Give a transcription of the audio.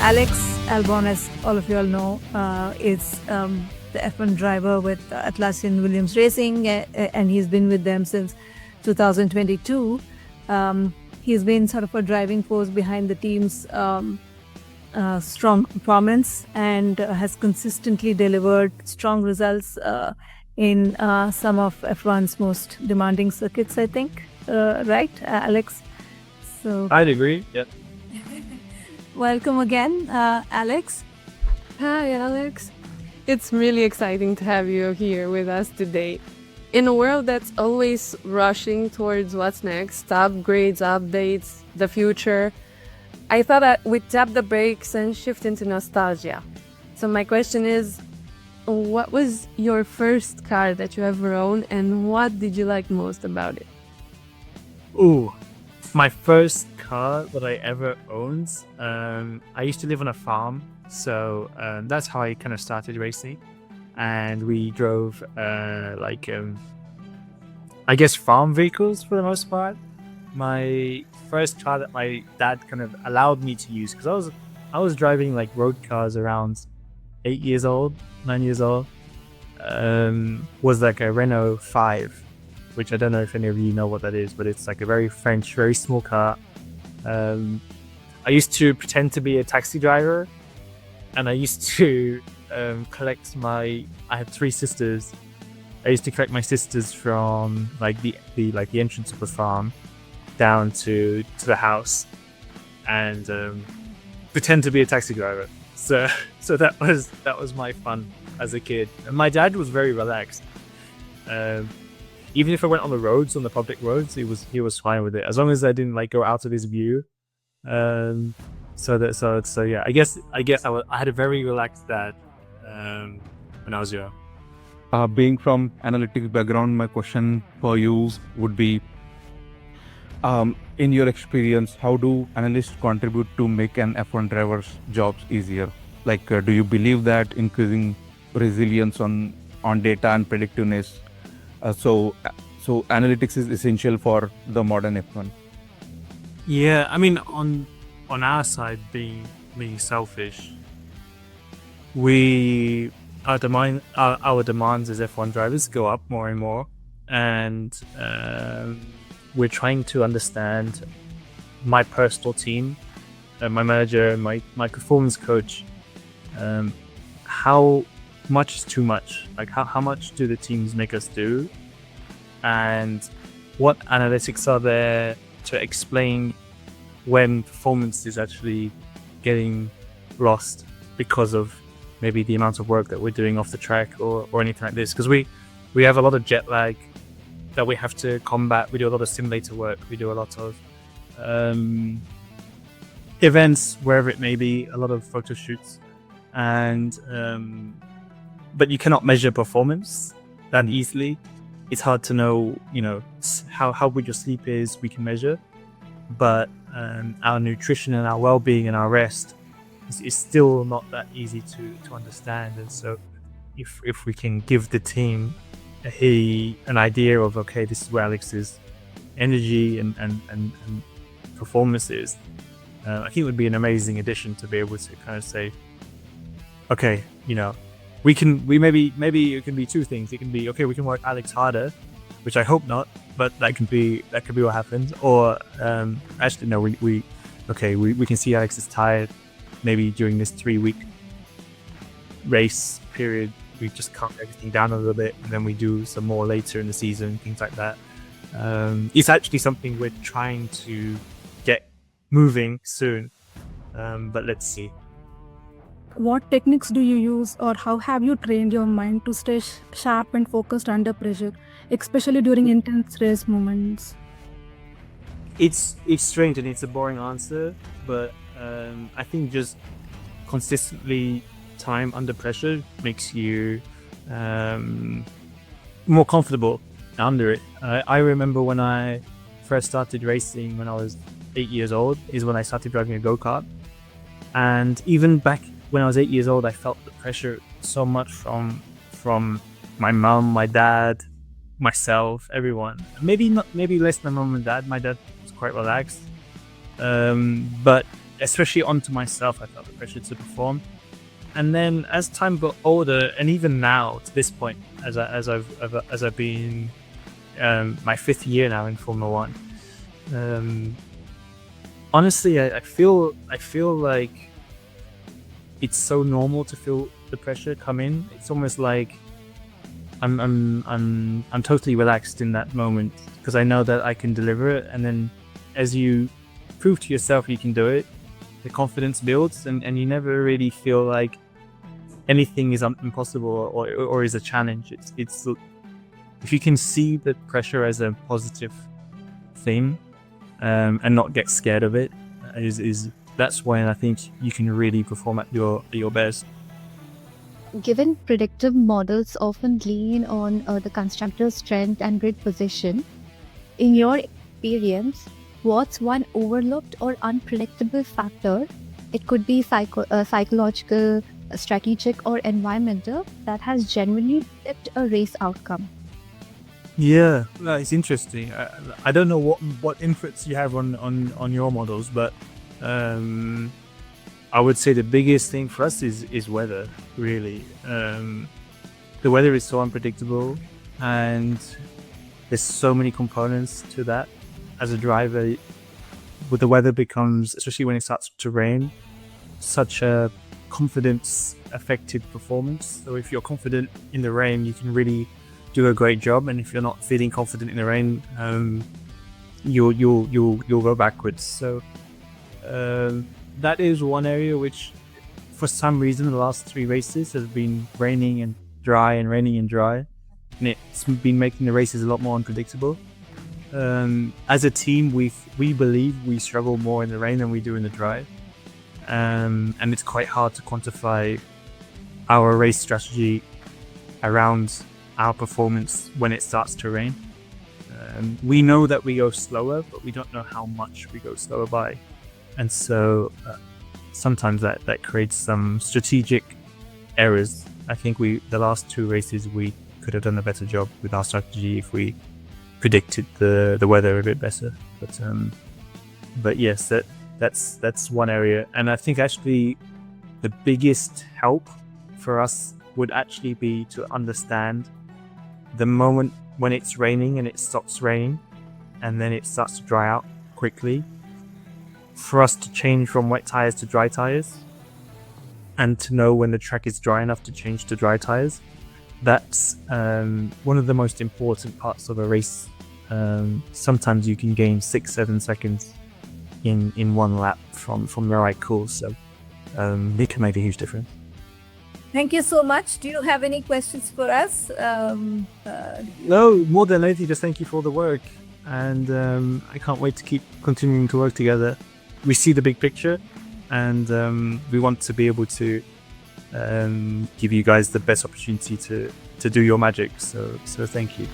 Alex Albon, as all of you all know, is the F1 driver with Atlassian Williams Racing, and he's been with them since 2022. He's been sort of a driving force behind the team's strong performance and has consistently delivered strong results in some of F1's most demanding circuits, I think. Right, Alex? So I'd agree, yeah. welcome again, Alex. Hi, Alex. It's really exciting to have you here with us today. In a world that's always rushing towards what's next, upgrades, updates, the future, I thought that we'd tap the brakes and shift into nostalgia. So my question is, what was your first car that you ever owned and what did you like most about it? Ooh, my first car that I ever owned, I used to live on a farm, so that's how I kind of started racing. And we drove I guess farm vehicles for the most part. My first car that my dad kind of allowed me to use, because I was driving like road cars around 9 years old, was like a Renault 5, which I don't know if any of you know what that is, but it's like a very French, very small car. I used to pretend to be a taxi driver, and I used to collect I had 3 sisters. I used to collect my sisters from like the entrance of the farm down to the house, and pretend to be a taxi driver. So that was my fun as a kid. And my dad was very relaxed. Even if I went on the public roads, he was fine with it, as long as I didn't like go out of his view. So yeah, I guess I had a very relaxed dad when I was young. Being from analytics background, my question for you would be, in your experience, how do analysts contribute to make an F1 driver's jobs easier? Like, do you believe that increasing resilience on data and predictiveness, so analytics is essential for the modern F1? Yeah, I mean, on our side, being selfish, our demands as F1 drivers go up more and more, and we're trying to understand my personal team, my manager, my performance coach, how much is too much, like how much do the teams make us do, and what analytics are there to explain when performance is actually getting lost because of maybe the amount of work that we're doing off the track or anything like this. Because we have a lot of jet lag that we have to combat. We do a lot of simulator work. We do a lot of events, wherever it may be, a lot of photo shoots. And but you cannot measure performance that easily. It's hard to know, how good your sleep is, we can measure. But our nutrition and our well-being and our rest is still not that easy to understand. And so if we can give the team an idea of, okay, this is where Alex's energy and performance is, I think it would be an amazing addition to be able to kind of say, okay, maybe it can be 2 things. It can be, okay, we can work Alex harder, which I hope not, but that could be what happens. Or actually no, we can see Alex is tired. Maybe during this 3-week race period, we just cut everything down a little bit, and then we do some more later in the season, things like that. It's actually something we're trying to get moving soon, but let's see. What techniques do you use, or how have you trained your mind to stay sharp and focused under pressure, especially during intense race moments? It's strange and it's a boring answer, but I think just consistently time under pressure makes you more comfortable under it. I remember when I first started racing when I was 8 years old is when I started driving a go-kart, and even back when I was 8 years old, I felt the pressure so much from my mum, my dad, myself, everyone. Maybe less than my mum and dad. My dad was quite relaxed, but especially onto myself, I felt the pressure to perform. And then as time got older, and even now to this point, as I've been my 5th year now in Formula One, honestly, I feel like it's so normal to feel the pressure come in. It's almost like I'm totally relaxed in that moment because I know that I can deliver it. And then as you prove to yourself you can do it, the confidence builds, and you never really feel like anything is impossible or is a challenge. It's if you can see the pressure as a positive thing, and not get scared of it, that's when I think you can really perform at your best. Given predictive models often lean on the constructor's strength and grid position, in your experience, what's one overlooked or unpredictable factor? It could be psychological, strategic, or environmental that has genuinely tipped a race outcome. Yeah, it's interesting. I don't know what inputs you have on your models, but I would say the biggest thing for us is weather, really. The weather is so unpredictable, and there's so many components to that. As a driver, with the weather becomes, especially when it starts to rain, such a confidence affected performance. So if you're confident in the rain, you can really do a great job, and if you're not feeling confident in the rain, you'll go backwards. So that is one area which, for some reason, the last 3 races has been raining and dry, and it's been making the races a lot more unpredictable. As a team, we believe we struggle more in the rain than we do in the dry, and it's quite hard to quantify our race strategy around our performance when it starts to rain. We know that we go slower, but we don't know how much we go slower by, and so sometimes that creates some strategic errors. I think the last 2 races we could have done a better job with our strategy if we predicted the weather a bit better. But yes, that's one area. And I think actually the biggest help for us would actually be to understand the moment when it's raining and it stops raining and then it starts to dry out quickly, for us to change from wet tires to dry tires, and to know when the track is dry enough to change to dry tires. That's one of the most important parts of a race. Sometimes you can gain 6-7 seconds in one lap from the right course, so it can make a huge difference. Thank you so much. Do you have any questions for us? No, more than anything, just thank you for all the work, and I can't wait to keep continuing to work together. We see the big picture, and we want to be able to give you guys the best opportunity to do your magic. So thank you.